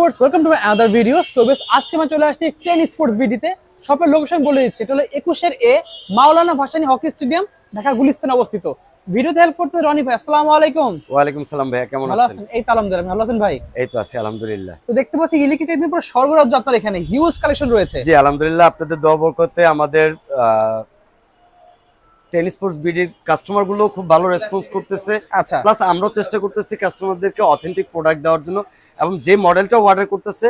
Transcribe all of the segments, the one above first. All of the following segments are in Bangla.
Viewers welcome to another video. So বেশ আজকে আমরা চলে আসছি টেন স্পোর্টস বিডিতে। শপের লোকেশন বলে দিচ্ছি, এটা হলো 21 এ মাওলানা ভাসানী হকি স্টেডিয়াম, ঢাকা গুলিস্তানে অবস্থিত। ভিডিওতে হেল্প করতে রনি ভাই, আসসালামু আলাইকুম। ওয়া আলাইকুম সালাম ভাই, কেমন আছেন? এই তো আলহামদুলিল্লাহ, ভালো আছেন ভাই? এই তো আছি আলহামদুলিল্লাহ। তো দেখতে পাচ্ছি ইলেকট্রিক টেকনিক পুরো সর্বরাজ্য আপনার এখানে হিউজ কালেকশন রয়েছে। জি আলহামদুলিল্লাহ, আপনাদের দোয়া বরকতে আমাদের টেন স্পোর্টস বিডির কাস্টমার গুলো খুব ভালো রেসপন্স করতেছে। আচ্ছা, প্লাস আমরাও চেষ্টা করতেছি কাস্টমারদেরকে অথেন্টিক প্রোডাক্ট দেওয়ার জন্য এবং যে মডেলটা অর্ডার করতেছে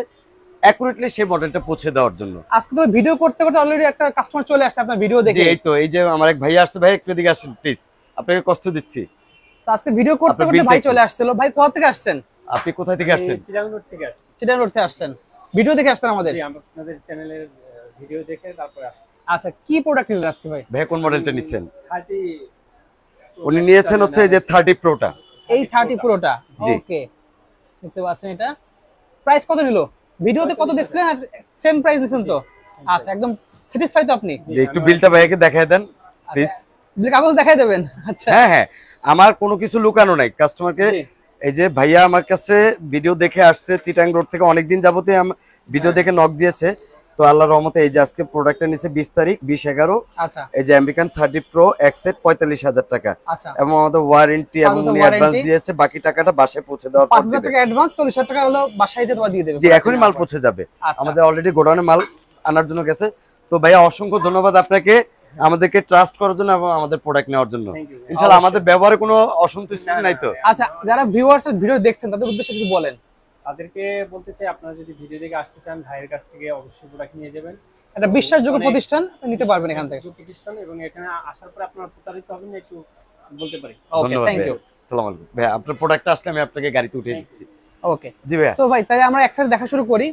অ্যাকুরেটলি সেই মডেলটা পৌঁছে দেওয়ার জন্য। আজকে তো ভিডিও করতে করতে অলরেডি একটা কাস্টমার চলে আসছে আপনার ভিডিও দেখে। এই তো এই যে আমার এক ভাই আসছে, ভাই একটু এদিকে আসেন প্লিজ, আপনাকে কষ্ট দিচ্ছি। তো আজকে ভিডিও করতে করতে ভাই চলে আসছিল। ভাই কোথা থেকে আসছেন? আপনি কোথা থেকে আসছেন? চিটাগং রোড থেকে আসছি। চিটাগং রোড থেকে আসছেন, ভিডিও দেখে আসছেন আমাদের? জি, আপনাদের চ্যানেলের ভিডিও দেখে তারপর আসছি। আচ্ছা, কি প্রোডাক্ট নিলেন আজকে ভাই? ভাই কোন মডেলটা নিছেন? 30 উনি নিয়েছেন হচ্ছে এই যে 30 প্রোটা। এই 30 প্রোটা, ওকে। দেখতে পাচ্ছেন এটা প্রাইস কত নিল? ভিডিওতে কত দেখছিলেন আর সেম প্রাইস দিবেন তো? আচ্ছা, একদম স্যাটিসফাই তো আপনি? যে একটু বিলটা ভাইকে দেখায় দেন প্লিজ। বিল কাগজ দেখাই দেবেন? আচ্ছা, হ্যাঁ হ্যাঁ, আমার কোনো কিছু লুকানো নাই কাস্টমারকে। এই যে ভাইয়া আমার কাছে ভিডিও দেখে আসছে চিটাং রোড থেকে, অনেকদিন যাবতে ভিডিও দেখে নক দিয়েছে। তো আল্লাহর রহমতে এই যে আজকে প্রোডাক্টটা নিছে 20 তারিখ 20/11। আচ্ছা, এই যে আমেরিকান 30 প্রো এক সেট 45,000 টাকা। আচ্ছা, এবং আমাদের ওয়ারেন্টি এবং অ্যাডভান্স দিয়েছে, বাকি টাকাটা বাসায় পৌঁছে দেওয়ার পর 5,000 টাকা অ্যাডভান্স, 40,000 টাকা হলো বাসায় যেতে দিয়ে দেবে। জি, এখনই মাল পৌঁছে যাবে। আমাদের অলরেডি গোডাউনে মাল আনার জন্য গেছে। তো ভাইয়া অসংখ্য ধন্যবাদ আপনাকে আমাদেরকে ট্রাস্ট করার জন্য এবং আমাদের প্রোডাক্ট নেওয়ার জন্য। ইনশাআল্লাহ আমাদের ব্যবহারে কোনো অসন্তুষ্টি নাই তো? আচ্ছা, যারা ভিউয়ার্স ভিডিও দেখছেন তাদের উদ্দেশ্যে কিছু বলেন। তাদেরকে বলতে চাই, আপনারা যদি ভিডিও দেখে আসতে চান ভাইয়ের কাছ থেকে অবশ্যই প্রোডাক্ট নিয়ে যাবেন। একটা বিশ্বাসযোগ্য প্রতিষ্ঠান নিতে পারবেন এখান থেকে প্রতিষ্ঠান, এবং এখানে আসার পর আপনারা প্রতারিত হবেন না একটু বলতে পারি। ওকে, থ্যাংক ইউ। আসসালামু আলাইকুম ভাই, আপনার প্রোডাক্টটা আসলে আমি আপনাকে গাড়িতে উঠিয়ে দিচ্ছি। ওকে জি ভাই। সো ভাই তাহলে আমরা একসাথে দেখা শুরু করি।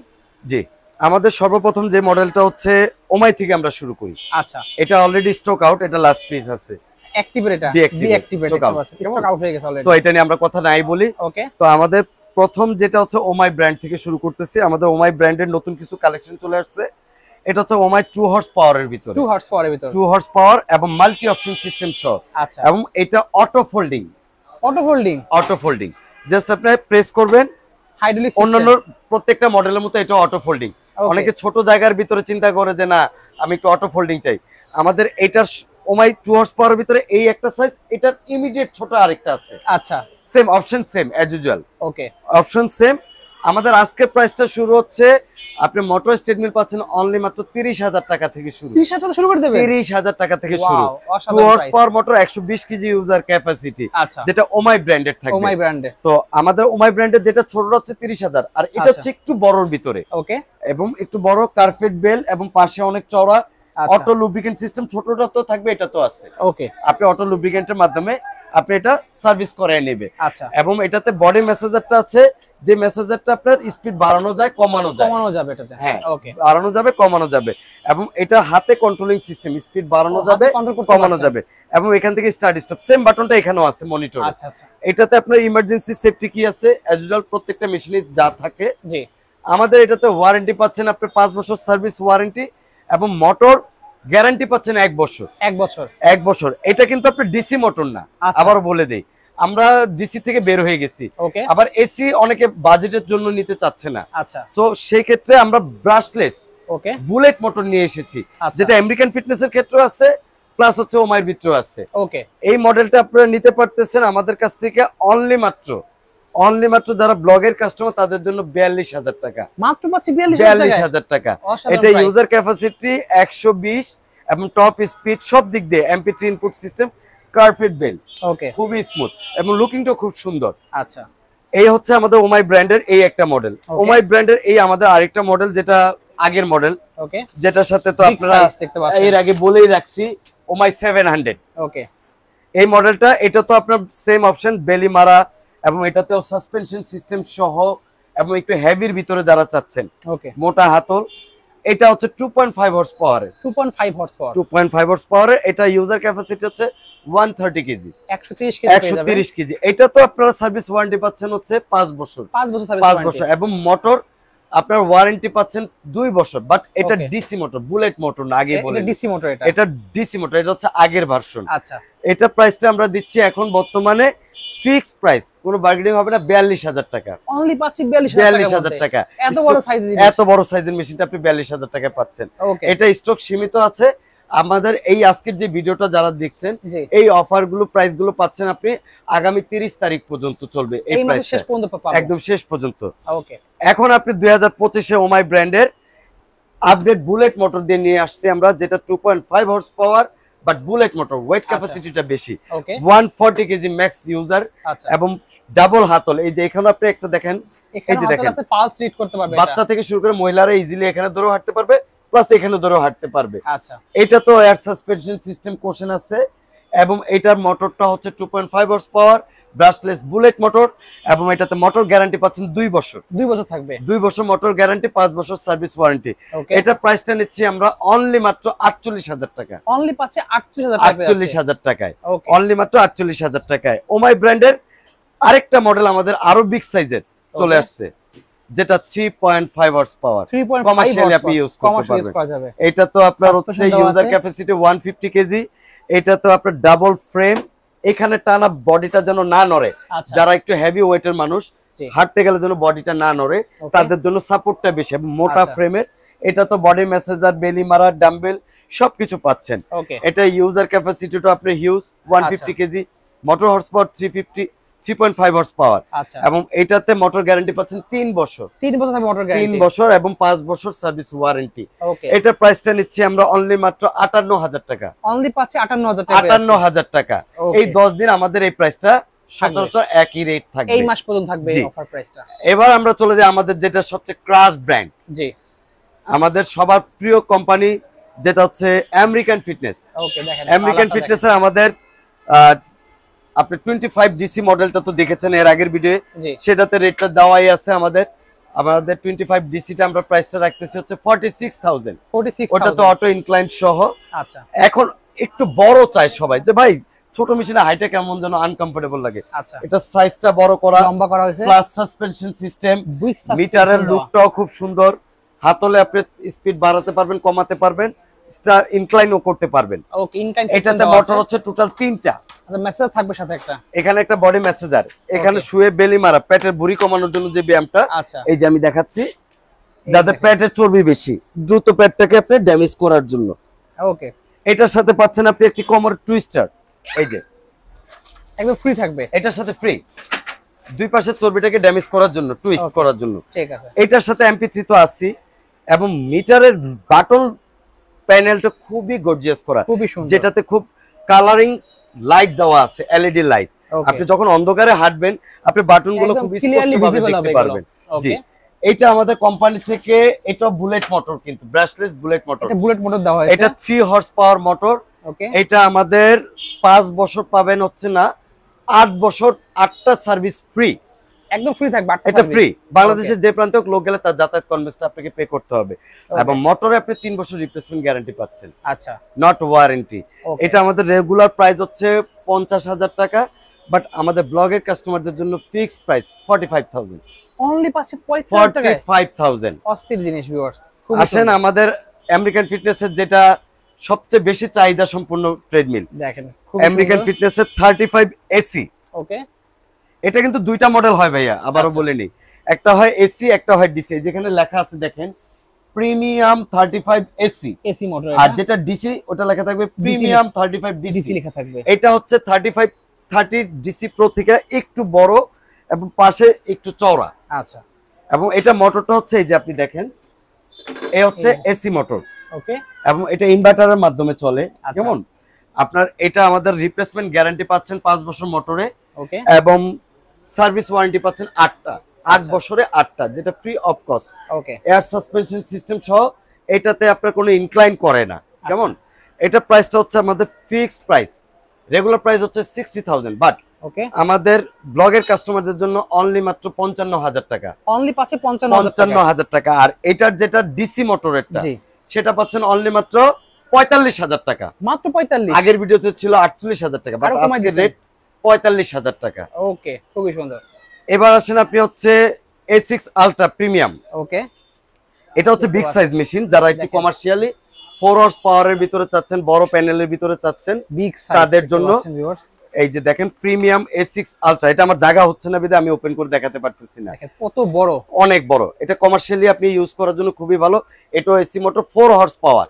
জি, আমাদের সর্বপ্রথম যে মডেলটা হচ্ছে ওমাই থেকে আমরা শুরু করি। আচ্ছা, এটা অলরেডি স্টক আউট, এটা লাস্ট পিস আছে। অ্যাক্টিভেট, এটা ডিঅ্যাক্টিভেট স্টক আউট হয়ে গেছে অলরেডি। সো এটা নিয়ে আমরা কথা নাই বলি। ওকে, তো আমাদের প্রথম যেটা হচ্ছে ওমাই ব্র্যান্ড থেকে শুরু করতেছি। আমাদের ওমাই ব্র্যান্ডের নতুন কিছু কালেকশন চলে আসছে। এটা হচ্ছে ওমাই 2 হর্স পাওয়ারের ভিতরে, 2 হর্স পাওয়ারের ভিতরে 2 হর্স পাওয়ার এবং মাল্টি অপশন সিস্টেম সহ। আচ্ছা, এবং এটা auto folding. Auto folding just আপনি প্রেস করবেন, হাইড্রোলিক সিস্টেম। অন্যান্য প্রত্যেকটা মডেলের মতো এটা অটো ফোল্ডিং। অনেকে ছোট জায়গার ভিতরে চিন্তা করে যে না আমি একটু অটো ফোল্ডিং চাই, আমাদের এটার ওমাই 2 হর্স পাওয়ারের ভিতরে এই একটা সাইজ, এটার ইমিডিয়েট ছোট আরেকটা আছে। আচ্ছা, same option, same as usual. Okay, option same. আমাদের আজকে প্রাইসটা শুরু হচ্ছে, আপনি মোটর স্টেটমেন্ট পাচ্ছেন অনলি মাত্র 30,000 টাকা থেকে শুরু। 30,000 টাকা শুরু করে দেবেন? 30,000 টাকা থেকে শুরু। 2 horse power motor, 120 KG user capacity, যেটা ওমাই ব্র্যান্ডের থাকবে। ওমাই ব্র্যান্ডের। তো আমাদের ওমাই ব্র্যান্ডের যেটা ছোটটা হচ্ছে 30,000, আর এটা হচ্ছে একটু বড়র ভিতরে। ওকে, এবং একটু বড় কার্পেট বেল এবং পাশে অনেক চওড়া অটো লুব্রিকেন্ট সিস্টেম। ছোটটা তো থাকবে, এটা তো আছে। ওকে, আপনি অটো লুব্রিকেন্টের মাধ্যমে আপনি এটা সার্ভিস করায় নেবে। আচ্ছা, এবং এটাতে বডি মেসেজারটা আছে, যে মেসেজারটা আপনার স্পিড বাড়ানো যায় কমানো যাবে এটাতে। হ্যাঁ, ওকে, বাড়ানো যাবে কমানো যাবে। এবং এটা হাতে কন্ট্রোলিং সিস্টেম, স্পিড বাড়ানো যাবে কমানো যাবে। এবং এখান থেকে স্টার্ট স্টপ সেম বাটনটা এখানেও আছে মনিটরে। আচ্ছা আচ্ছা, এটাতে আপনার ইমার্জেন্সি সেফটি কি আছে অ্যাজ ইউজুয়াল প্রত্যেকটা মেশিনে যা থাকে। জি, আমাদের এটাতে ওয়ারেন্টি পাচ্ছেন আপনি 5 বছর সার্ভিস ওয়ারেন্টি, এবং মোটর গ্যারান্টি পাচ্ছেন 1 বছর। 1 বছর। এটা কিন্তু আপনি ডিসি মোটর না, আবার বলে দেই, আমরা ডিসি থেকে বের হয়ে গেছি। আবার এসি অনেকে বাজেটের জন্য নিতে চাচ্ছে না। আচ্ছা, সো সেই ক্ষেত্রে আমরা ব্রাশলেস বুলেট মোটর নিয়ে এসেছি, যেটা আমেরিকান ফিটনেসের ক্ষেত্রে আছে, প্লাস হচ্ছে ওমাইয়ের ভিতরে আছে। ওকে, এই মডেলটা আপনারা নিতে পারতেছেন আমাদের কাছ থেকে অনলি মাত্র যারা ব্লগের কাস্টমার তাদের জন্য 42,000 টাকা মাত্র পাচ্ছি। 42,000 টাকা। এটা ইউজার ক্যাপাসিটি 120 এবং টপ স্পিড সব দিক দিয়ে, MP3 input system, carpet bell, okay, খুবই স্মুথ এবং লুকিংটা খুব সুন্দর। আচ্ছা, এই হচ্ছে আমাদের ওমাই ব্র্যান্ডের এই একটা মডেল। ওমাই ব্র্যান্ডের এই আমাদের আরেকটা মডেল, যেটা আগের মডেল, ওকে, যেটার সাথে তো আপনারা এর আগে বলেই রাখছি ওমাই 700। ওকে, এই মডেলটা, এটা তো আপনার সেম অপশন, বেলি মারা এবং এটাতেও সাসপেনশন সিস্টেম সহ, এবং একটু হেভির ভিতরে যারা চাচ্ছেন, ওকে, মোটা হাতল। এটা হচ্ছে 2.5 হর্স পাওয়ারে, 2.5 হর্স পাওয়ারে। এটা ইউজার ক্যাপাসিটি হচ্ছে 130 কেজি, 130 কেজি। এটা তো আপনারা সার্ভিস ওয়ারেন্টি পাচ্ছেন হচ্ছে 5 বছর, 5 বছর। এবং মোটর আপনার ওয়ারেন্টি পাচ্ছেন 2 বছর। বাট এটা ডিসি মোটর, বুলেট মোটর না, আগে বলে ডিসি মোটর। এটা ডিসি মোটর, এটা হচ্ছে আগের ভার্সন। আচ্ছা, এটা প্রাইসটা আমরা দিচ্ছি এখন বর্তমানে ফিক্সড প্রাইস, কোনো বার্গেনিং হবে না, 42000 টাকা। অনলি পাচ্ছি 42000 টাকা। এত বড় সাইজের এত বড় সাইজের মেশিনটা আপনি 42000 টাকায় পাচ্ছেন। এটা স্টক সীমিত আছে। আমাদের এই আজকের যে ভিডিওটা যারা দেখছেন, এই অফার গুলো প্রাইস গুলো পাচ্ছেন আপনি আগামী 30 তারিখ পর্যন্ত চলবে এই প্রাইস, শেষ পর্যন্ত পাবেন, একদম শেষ পর্যন্ত। ওকে, এখন আপনি 2025 এ ওমাই ব্র্যান্ডের আপডেট বুলেট মোটর দিয়ে নিয়ে আসছি আমরা, যেটা 2.5 horse power, but bullet motor, weight ক্যাপাসিটিটা বেশি, 140 কেজি ম্যাক্স ইউজার এবং ডাবল হাতল। এই যে এখানে আপনি একটা দেখেন, এই যে দেখেন পালস রিড করতে পারবে, বাচ্চা থেকে শুরু করে মহিলারা ইজিলি এখানে ধরেও হাঁটতে পারবে, প্লাস এখানে ধরেও হাঁটতে পারবে। আচ্ছা, এটা তো এয়ার সাসপেনশন সিস্টেম কোশ্চেন আছে, এবং এটার মোটরটা হচ্ছে 2.5 হর্স পাওয়ার ব্রাশলেস বুলেট মোটর, এবং এটাতে মোটর গ্যারান্টি পাচ্ছেন 2 বছর। 2 বছর থাকবে, 2 বছর মোটর গ্যারান্টি, 5 বছর সার্ভিস ওয়ারেন্টি। এটা প্রাইসটা নিচ্ছি আমরা অনলি মাত্র 48000 টাকা। অনলি পাচ্ছে 48000 টাকায়, অনলি মাত্র 48000 টাকায়। ওমাই ব্র্যান্ডের আরেকটা মডেল আমাদের আরো বিগ সাইজের চলে আসছে, যেটা 3.5 হর্স পাওয়ার, কমার্শিয়ালি আপনি ইউজ করতে পারবেন। এটা তো আপনার হচ্ছে ইউজার ক্যাপাসিটি 150 কেজি। এটা তো আপনার ডাবল ফ্রেম, এখানে টানা বডিটা যেন না নড়ে, যারা একটু হেভি ওয়েটের মানুষ হাঁটতে গেলে যেন বডিটা না নড়ে, তাদের জন্য সাপোর্টটা বেশি এবং মোটা ফ্রেমের। এটা তো বডি ম্যাসেজার, বেলি মারা, ডাম্বেল সবকিছু পাচ্ছেন। এটা ইউজার ক্যাপাসিটিটা আপনি huge 150 KG, motor horse power 3.5 horse power, এবং এটাতে মোটর গ্যারান্টি পাচ্ছেন 3 বছর। 3 বছর থাকবে মোটর গ্যারান্টি, 3 বছর এবং 5 বছর সার্ভিস ওয়ারেন্টি। এটা প্রাইসটা নিচ্ছি আমরা অনলি মাত্র 58000 টাকা। অনলি পাচ্ছি 58000 টাকা, 58000 টাকা। এই 10 দিন আমাদের এই প্রাইসটা সচরাচর একই রেট থাকবে, এই মাস পর্যন্ত থাকবে এই অফার প্রাইসটা। এবার আমরা চলে যাই আমাদের যেটা সবচেয়ে ক্রাশ ব্র্যান্ড, জি, আমাদের সবার প্রিয় কোম্পানি, যেটা হচ্ছে আমেরিকান ফিটনেস। ওকে, দেখেন আমেরিকান ফিটনেসের আমাদের আপনি 25 ডিসি মডেলটা তো দেখেছেন এর আগের ভিডিও, সেটাতে রেটটা দেওয়াই আছে। আমাদের 25 ডিসিটা আমরা প্রাইসটা রাখতেছি হচ্ছে 46000। ওটা তো অটো ইনক্লাইন সহ। আচ্ছা, এখন একটু বড় চাই সবাই, যে ভাই ছোট মেশিনে হাইটে কেমন যেন আনকমফোর্টেবল লাগে। আচ্ছা, এটা সাইজটা বড় করা, লম্বা করা হয়েছে, প্লাস সাসপেনশন সিস্টেম, মিটারের লুকটাও খুব সুন্দর। হাতলে আপনি স্পিড বাড়াতে পারবেন, কমাতে পারবেন, স্টার ইনক্লাইনও করতে পারবেন। ওকে, ইনক্লাইন এটাতে মোটর হচ্ছে টোটাল 3টা। আচ্ছা, মেসেজ থাকবে সাথে একটা, এখানে একটা বডি মেসেজার, এখানে শুয়ে বেলি মারা, পেটের ভুঁড়ি কমানোর জন্য যে ব্যায়ামটা, আচ্ছা, এই যে আমি দেখাচ্ছি, যাদের পেটের চর্বি বেশি, দ্রুত পেটটাকে আপনি ড্যামেজ করার জন্য। ওকে, এটার সাথে পাচ্ছেন আপনি একটি কোমর টুইস্টার, এই যে একদম ফ্রি থাকবে, এটার সাথে ফ্রি, দুই পাশের চর্বিটাকে ড্যামেজ করার জন্য, টুইস্ট করার জন্য। ঠিক আছে, এটার সাথে MP3 তো আছে, এবং মিটারের বাটন প্যানেলটা খুবই গর্জিয়াস করা, খুবই সুন্দর, যেটাতে খুব কালারিং লাইট দেওয়া আছে, LED লাইট। আপনি যখন অন্ধকারে হাঁটবেন, আপনি বাটনগুলো খুব স্পষ্টভাবে দেখতে পারবেন। জি, এটা আমাদের কোম্পানি থেকে, এটা বুলেট মোটর, কিন্তু ব্রাশলেস বুলেট মোটর। এটা বুলেট মোটর দেওয়া হয়েছে, এটা 3 হর্স পাওয়ার মোটর। ওকে, এটা আমাদের 5 বছর পাবেন হচ্ছে না, 8 বছর 8টা সার্ভিস ফ্রি, একদম ফ্রি থাকবে। এটা ফ্রি, বাংলাদেশের যে প্রান্তে লোক গেলে তার যাতায়াত কনভেন্সটা আপনাকে পে করতে হবে, এবং মোটরে আপনি 3 বছর রিপ্লেসমেন্ট গ্যারান্টি পাচ্ছেন। আচ্ছা, নট ওয়ারেন্টি। এটা আমাদের রেগুলার প্রাইস হচ্ছে 50000 টাকা, বাট আমাদের ব্লগের কাস্টমারদের জন্য ফিক্সড প্রাইস 45000। অনলি পাচ্ছে 45000। অস্থির জিনিস ভিউয়ার্স। আসেন আমাদের আমেরিকান ফিটনেসের যেটা সবচেয়ে বেশি চাহিদা সম্পূর্ণ ট্রেডমিল, দেখেন আমেরিকান ফিটনেসের 35 এসি। ওকে, এটা কিন্তু দুইটা মডেল হয় ভাইয়া, আবারও বলে নিই, একটা হয় এসি, একটা হয় ডিসি। যেখানে লেখা আছে দেখেন প্রিমিয়াম 35 এসি, এসি মোটর, আর যেটা ডিসি ওটা লেখা থাকবে প্রিমিয়াম 35 ডিসি লেখা থাকবে। এটা হচ্ছে 30 ডিসি প্রো থেকে একটু বড় এবং পাশে একটু চওড়া। আচ্ছা, এবং এটা মোটরটা হচ্ছে এই যে আপনি দেখেন, এই হচ্ছে এসি মোটর। ওকে, এবং এটা ইনভার্টারের মাধ্যমে চলে। কেমন আপনার এটা আমাদের রিপ্লেসমেন্ট গ্যারান্টি পাচ্ছেন 5 বছর মোটরে, ওকে, এবং সার্ভিস ওয়ারেন্টি পাচ্ছেন 8 বছরে 8টা, যেটা free of cost. Okay, air suspension system সহ, এটাতে আপনার কোনো ইনক্লাইন করে না। কেমন এটা প্রাইসটা হচ্ছে আমাদের ফিক্সড প্রাইস, রেগুলার প্রাইস হচ্ছে 60000, বাট ওকে, আমাদের ব্লগের কাস্টমারদের জন্য অনলি মাত্র 55000 টাকা। অনলি পাচ্ছে 55000 টাকা। আর এটার যেটা ডিসি মোটরেরটা, সেটা পাচ্ছেন অনলি মাত্র 45000 টাকা। মাত্র 45। আগের ভিডিওতে ছিল 48000 টাকা, বাট আজকে রেট 45000 টাকা। ওকে, খুবই সুন্দর। এবার আসেন আপনি হচ্ছে A6 আলট্রা প্রিমিয়াম। ওকে, এটা হচ্ছে বিগ সাইজ মেশিন, যারা একটু কমার্শিয়ালি 4 হর্স পাওয়ারের ভিতরে চাচ্ছেন, বড় প্যানেলের ভিতরে চাচ্ছেন, বিগ সাইজ, তাদের জন্য এই যে দেখেন প্রিমিয়াম A6 আলট্রা, এটা আমার জায়গা হচ্ছে না বিধায় আমি ওপেন করে দেখাতে পারতেছি না। কত বড়, অনেক বড়, এটা কমার্শিয়ালি আপনি ইউজ করার জন্য খুবই ভালো। এটা AC motor 4 horse power,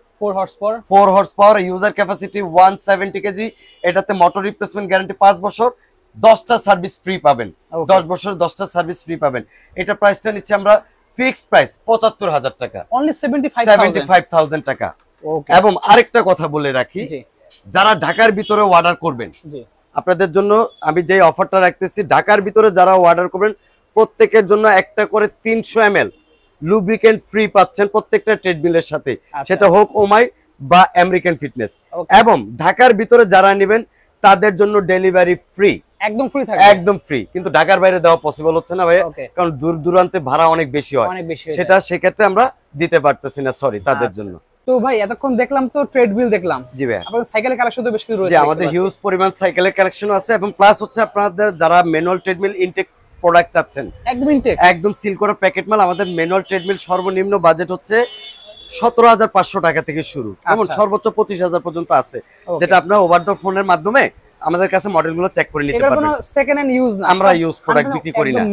4 horse power, user capacity 170 KG. এটাতে মোটর রিপ্লেসমেন্ট গ্যারান্টি 5 বছর, 10টা সার্ভিস ফ্রি পাবেন, 10 বছর 10টা সার্ভিস ফ্রি পাবেন। এটা প্রাইসটা নিচ্ছে আমরা ফিক্সড প্রাইস 75,000 টাকা, অনলি 75,000 টাকা। এবং আরেকটা কথা বলে রাখি, যারা ঢাকার ভিতরে অর্ডার করবেন, আপনাদের জন্য আমি যে অফারটা রাখতেছি, ঢাকার ভিতরে যারা অর্ডার করবেন প্রত্যেকের জন্য একটা করে 300 ml লুব্রিকেন্ট ফ্রি পাচ্ছেন প্রত্যেকটা ট্রেডমিলের সাথে, সেটা হোক ওমাই বা আমেরিকান ফিটনেস। এবং ঢাকার ভিতরে যারা নেবেন তাদের জন্য ডেলিভারি ফ্রি, একদম ফ্রি থাকবে, একদম ফ্রি। কিন্তু ঢাকার বাইরে দেওয়া পসিবল হচ্ছে না ভাই, কারণ দূর দূরান্তে ভাড়া অনেক বেশি হয়, সেটা সেক্ষেত্রে আমরা দিতে পারতেছি না, সরি তাদের জন্য। তো ভাই এতক্ষণ দেখলাম তো ট্রেডমিল দেখলাম, জি ভাই আপনাদের সাইকেলের কালেকশন তো বেশ কিছু রয়েছে। জি, আমাদের হিউজ পরিমাণ সাইকেলের কালেকশন আছে, এবং প্লাস হচ্ছে আপনাদের যারা ম্যানুয়াল ট্রেডমিল ইনটেক প্রোডাক্ট চাচ্ছেন, একদম ইনটেক, একদম সিল করা প্যাকেট মাল, আমাদের ম্যানুয়াল ট্রেডমিল সর্বনিম্ন বাজেট হচ্ছে 17,500 টাকা থেকে শুরু, এবং সর্বোচ্চ 25,000 পর্যন্ত আছে, যেটা আপনারা ওভার দ্য ফোনের মাধ্যমে আমাদের কাছে মডেলগুলো চেক করে নিতে পারবেন। কোনো সেকেন্ড হ্যান্ড ইউজ না, আমরা ইউজ প্রোডাক্ট বিক্রি করি না,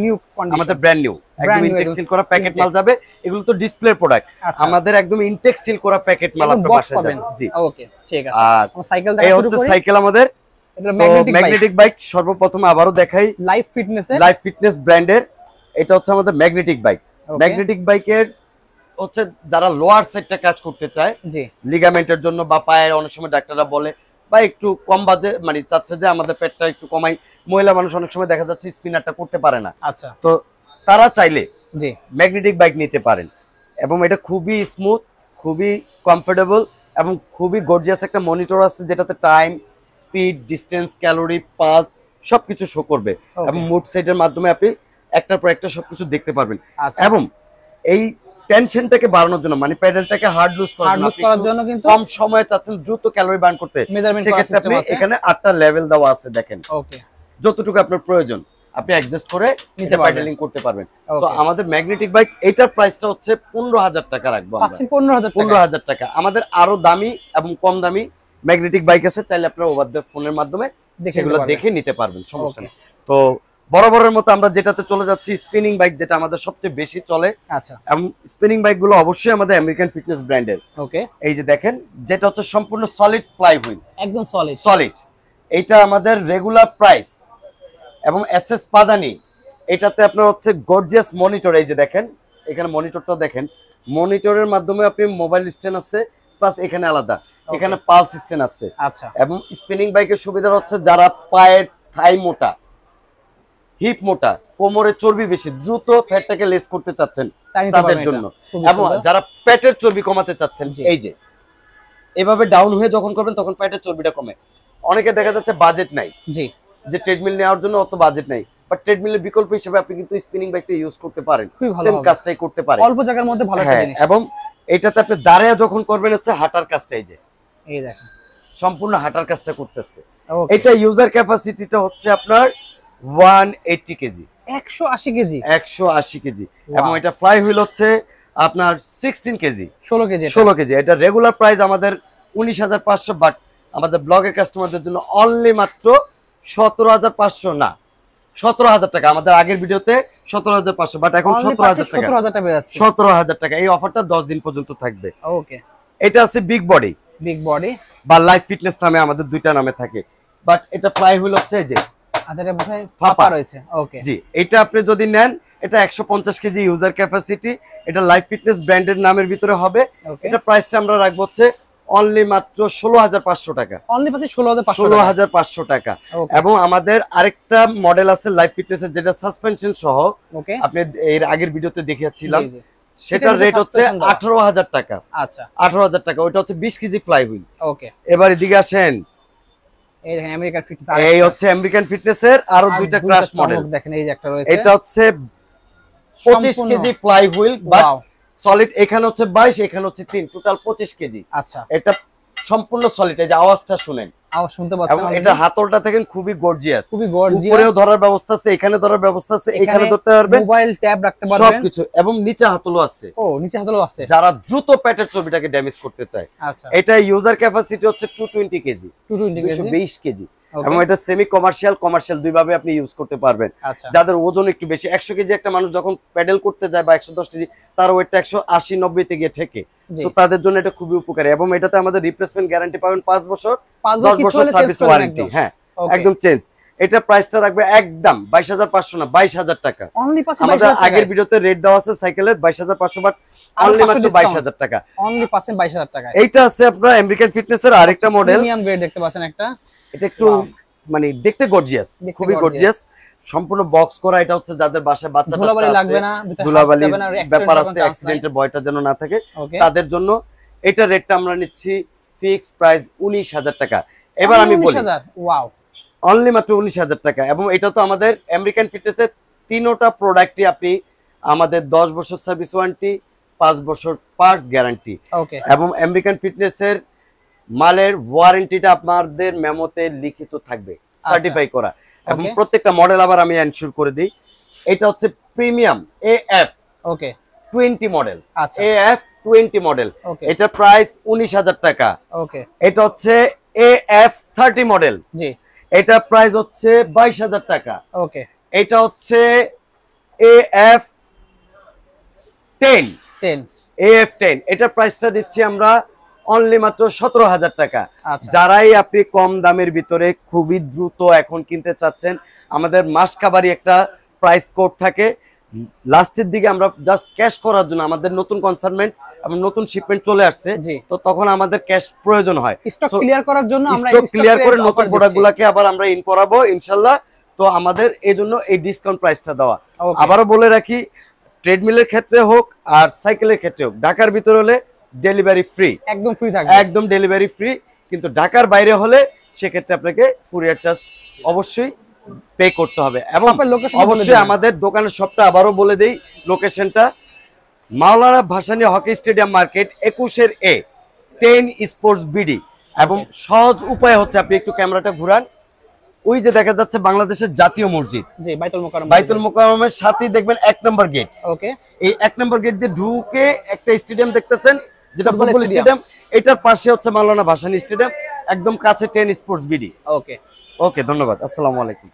আমাদের ব্র্যান্ড নিউ, একদম ইনটেক সিল করা প্যাকেট মাল যাবে। এগুলো তো ডিসপ্লে প্রোডাক্ট, আমাদের একদম ইনটেক সিল করা প্যাকেট মাল আপনারা বাসায় পাবেন। জি ওকে, ঠিক আছে। আর সাইকেল দেখা শুরু করি। এই হচ্ছে সাইকেল আমাদের, এটা ম্যাগনেটিক বাইক। সর্বপ্রথম আবারো দেখাই লাইফ ফিটনেস ব্র্যান্ডের, এটা হচ্ছে আমাদের ম্যাগনেটিক বাইক। ম্যাগনেটিক বাইকের হচ্ছে যারা লোয়ার সাইডটা কাজ করতে চায়, জি, লিগামেন্টের জন্য বা পায়ের, অনেক সময় ডাক্তাররা বলে বা একটু কম বাজে মানে চাচ্ছে যে আমাদের পেটটা একটু কমাই, মহিলা মানুষ অনেক সময় দেখা যাচ্ছে স্পিনারটা করতে পারে না, আচ্ছা, তো তারা চাইলে জি ম্যাগনেটিক বাইক নিতে পারেন। এবং এটা খুবই স্মুথ, খুবই কমফোর্টেবল, এবং খুবই গর্জিয়াস একটা মনিটর আছে যেটাতে time, speed, distance, calorie, pulse সবকিছু শো করবে, এবং মুড সেটের মাধ্যমে আপনি একটার পর একটা সবকিছু দেখতে পারবেন। এবং এই টেনশনটাকে বাড়ানোর জন্য, মানে প্যাডেলটাকে হার্ড লুজ করার জন্য কিন্তু কম সময়ে চাচ্ছেন দ্রুত ক্যালোরি বার্ন করতে, সেক্ষেত্রে আপনি এখানে 8টা লেভেল দেওয়া আছে, দেখেন ওকে, যতটুকু আপনার প্রয়োজন আপনি অ্যাডজাস্ট করে নিতে প্যাডেলিং করতে পারবেন। সো আমাদের ম্যাগনেটিক বাইক এটার প্রাইসটা হচ্ছে 15,000 টাকা রাখবো আমরা, 15,000 টাকা। আমাদের আরো দামি এবং কম দামি ম্যাগনেটিক বাইক আছে, চাইলে আপনারা ওভার দ্য ফোনের মাধ্যমে সেগুলো দেখে নিতে পারবেন, সমস্যা নেই। তো বরাবরের মতো আমরা যেটাতে চলে যাচ্ছি, স্পিনিং বাইক, যেটা আমাদের সবচেয়ে বেশি চলে। আচ্ছা, এবং স্পিনিং বাইক গুলো অবশ্যই আমাদের আমেরিকান ফিটনেস ব্র্যান্ডের। ওকে, এই যে দেখেন, যেটা হচ্ছে সম্পূর্ণ সলিড প্লাই হুইল, একদম সলিড। এইটা আমাদের রেগুলার প্রাইস, এবং এসএস পাদানি, এটাতে আপনার হচ্ছে গর্জিয়াস মনিটর। এই যে দেখেন, এখানে মনিটরটা দেখেন, মনিটরের মাধ্যমে আপনি মোবাইল স্ট্যান্ড আছে, প্লাস এখানে আলাদা, এখানে পালস স্ট্যান্ড আছে। আচ্ছা, এবং স্পিনিং বাইকের সুবিধা হচ্ছে যারা পায়ের থাই মোটা, হিপ মোটা, কোমরের চর্বি বেশি, দ্রুত ফ্যাটটাকে লেস করতে চাচ্ছেন তাদের জন্য, এবং যারা পেটের চর্বি কমাতে চাচ্ছেন, এই যে এভাবে ডাউন হয়ে যখন করবেন তখন পেটের চর্বিটা কমে। অনেকে দেখা যাচ্ছে বাজেট নাই, জি, যে ট্রেডমিল নেওয়ার জন্য অত বাজেট নাই, বাট ট্রেডমিলের বিকল্প হিসেবে আপনি কিন্তু স্পিনিং বাইকটা ইউজ করতে পারেন, সেম কাজটাই করতে পারেন অল্প জায়গার মধ্যে, ভালো একটা জিনিস। এবং এটাতে আপনি দাঁড়ায় যখন করবেন হচ্ছে হাঁটার কাজটা, এই যে এই দেখেন সম্পূর্ণ হাঁটার কাজটা করতেছে। এটা ইউজার ক্যাপাসিটিটা হচ্ছে আপনার 180 কেজি, 180 কেজি, 180 কেজি। এবং এটা ফ্লাই হুইল হচ্ছে আপনার 16 কেজি, 16 কেজি। এটা রেগুলার প্রাইস আমাদের 19,500, বাট আমাদের ব্লগের কাস্টমারদের জন্য অনলি মাত্র 17,500 না, 17,000 টাকা। আমাদের আগের ভিডিওতে 17,500, বাট এখন 17,000 টাকা, 17,000 টাকা। এই অফারটা 10 দিন পর্যন্ত থাকবে। ওকে, এটা আছে বিগ বডি বা লাইফ ফিটনেস নামে, আমাদের দুইটা নামে থাকে, বাট এটা ফ্লাই হুইল হচ্ছে এই যে ফাঁপা রয়েছে। ওকে, জি, এটা আপনি যদি নেন, এটা 150 কেজি ইউজার ক্যাপাসিটি, এটা লাইফ ফিটনেস ব্র্যান্ডের নামের ভিতরে হবে। এটা প্রাইসটা আমরা রাখবো হচ্ছে অনলি মাত্র 16,500 টাকা, অনলি 16,500 টাকা। এবং আমাদের আরেকটা মডেল আছে লাইফ ফিটনেসের, যেটা সাসপেনশন সহ, আপনি এর আগের ভিডিওতে দেখিয়েছিলাম, সেটার রেট হচ্ছে 18,000 টাকা। আচ্ছা, 18,000 টাকা। ওইটা হচ্ছে 20 কেজি ফ্লাই হুইল। ওকে, এবার এদিকে আসেন, এই দেখেন আমেরিকান ফিটনেস, এই হচ্ছে আমেরিকান ফিটনেসের আরো দুইটা ক্রাশ মডেল দেখেন, এই যে একটা রয়েছে, এটা হচ্ছে 25 KG fly wheel, but solid. এখানে হচ্ছে 22, এখানে হচ্ছে 3, টোটাল 25 কেজি। আচ্ছা, এটা সম্পূর্ণ সলিড। এই যে আওয়াজটা শুনেন, আওয়াজ শুনতে পাচ্ছেন, এবং এটা হাতলটা দেখেন খুবই গর্জিয়াস, উপরেও ধরার ব্যবস্থা আছে, এখানে ধরার ব্যবস্থা আছে, এখানে ধরতে পারবেন, মোবাইল ট্যাব রাখতে পারবেন, সবকিছু। এবং নিচে হাতলও আছে, ও নিচে হাতলও আছে, যারা দ্রুত পেটের চর্বিটাকে ড্যামেজ করতে চায়। আচ্ছা, এটা ইউজার ক্যাপাসিটি হচ্ছে 220 কেজি, 220 কেজি, 220 কেজি। এবং এটা সেমি কমার্শিয়াল কমার্শিয়াল দুইভাবে আপনি ইউজ করতে পারবেন। যাদের ওজন একটু বেশি 100 কেজি একটা মানুষ যখন প্যাডেল করতে যায় বা 110 কেজি তার ওয়েটটা 180-90 তে গিয়ে ঠেকে, সো তাদের জন্য এটা খুবই উপকারী। এবং এটাতে আমাদের রিপ্লেসমেন্ট গ্যারান্টি পাবেন 5 বছর, 10 বছর সার্ভিস ওয়ারেন্টি। হ্যাঁ একদম চেঞ্জ। এটা প্রাইসটা রাখবে একদম 22,500 না 22,000 টাকা। আমাদের আগের ভিডিওতে রেট দেওয়া আছে সাইকেলের 22,500 বাট অনলি মাত্র 22,000 টাকা। অনলি পাচ্ছেন 22,000 টাকা। এইটা আছে আপনার আমেরিকান ফিটনেসের আরেকটা মডেল, প্রিমিয়াম গ্রেড দেখতে পাচ্ছেন একটা। এটা একটু মানে দেখতে গর্জিয়াস, খুবই গর্জিয়াস, সম্পূর্ণ বক্স করা। এটা হচ্ছে যাদের বাসায় বাচ্চা ধুলাবালি লাগবে না, ধুলাবালি ব্যাপার আছে, অ্যাক্সিডেন্টের ভয়টা যেন না থাকে তাদের জন্য। এটা রেটটা আমরা নিচ্ছি ফিক্সড প্রাইস 19,000 টাকা। এবার আমি বলি ওয়াও, অনলি মাত্র 19,000 টাকা। এবং এটা তো আমাদের আমেরিকান ফিটনেসের তিনটা প্রোডাক্টই আপনি আমাদের 10 বছর সার্ভিস ওয়ারেন্টি, 5 বছর পার্টস গ্যারান্টি। এবং আমেরিকান ফিটনেসের মালের ওয়ারেন্টিটা আপনাদের মেমোতে লিখিত থাকবে, সার্টিফাই করা। এবং প্রত্যেকটা মডেল আবার আমি এনশিওর করে দিই। এটা হচ্ছে premium AF 20 model, AF 20 model. এটা প্রাইস 19,000 টাকা। এটা হচ্ছে AF 30 মডেল, এটা প্রাইস হচ্ছে 22,000 টাকা। এটা হচ্ছে AF 10, এটা প্রাইসটা দিচ্ছি আমরা অনলি মাত্র 17,000 টাকা। যারাই আপনি কম দামের ভিতরে খুবই দ্রুত এখন কিনতে চাচ্ছেন, আমাদের মাস কাভারি একটা প্রাইস কোড থাকে লাস্টের দিকে, আমরা জাস্ট ক্যাশ করার জন্য, আমাদের নতুন কনসাইনমেন্ট এবং নতুন শিপমেন্ট চলে আসছে, তো তখন আমাদের ক্যাশ প্রয়োজন হয়। স্টক ক্লিয়ার করার জন্য আমরা স্টক ক্লিয়ার করে নতুন প্রোডাক্টগুলোকে আবার আমরা ইন করাবো ইনশাআল্লাহ। তো আমাদের এজন্য এই ডিসকাউন্ট প্রাইসটা দেওয়া। আবারও বলে রাখি, ট্রেডমিলের ক্ষেত্রে হোক আর সাইকেলের ক্ষেত্রে হোক, ঢাকার ভিতরে হলে ডেলিভারি ফ্রি, একদম ফ্রি থাকবে, একদম ডেলিভারি ফ্রি। কিন্তু ঢাকার বাইরে হলে সেক্ষেত্রে আপনাকে কুরিয়ার চার্জ অবশ্যই পে করতে হবে। এবং অবশ্যই আমাদের দোকানের সবটা আবারও বলে দেই, লোকেশনটা Maulana Bhasani hockey stadium market 21 A 10 sports BD. এবং সহজ উপায় হচ্ছে, আপনি একটু ক্যামেরাটা ঘুরান, ওই যে দেখা যাচ্ছে বাংলাদেশের জাতীয় মসজিদ, বাইতুল মোকাররমের সাথেই দেখবেন 1 নম্বর গেট। এই 1 নম্বর গেট দিয়ে ঢুকে একটা স্টেডিয়াম দেখতেছেন, যেটা ফুটবল স্টেডিয়াম, এটার পাশে হচ্ছে মাওলানা ভাসানী স্টেডিয়াম, একদম কাছে 10 স্পোর্টস বিডি। ওকে ধন্যবাদ, আসসালামু আলাইকুম।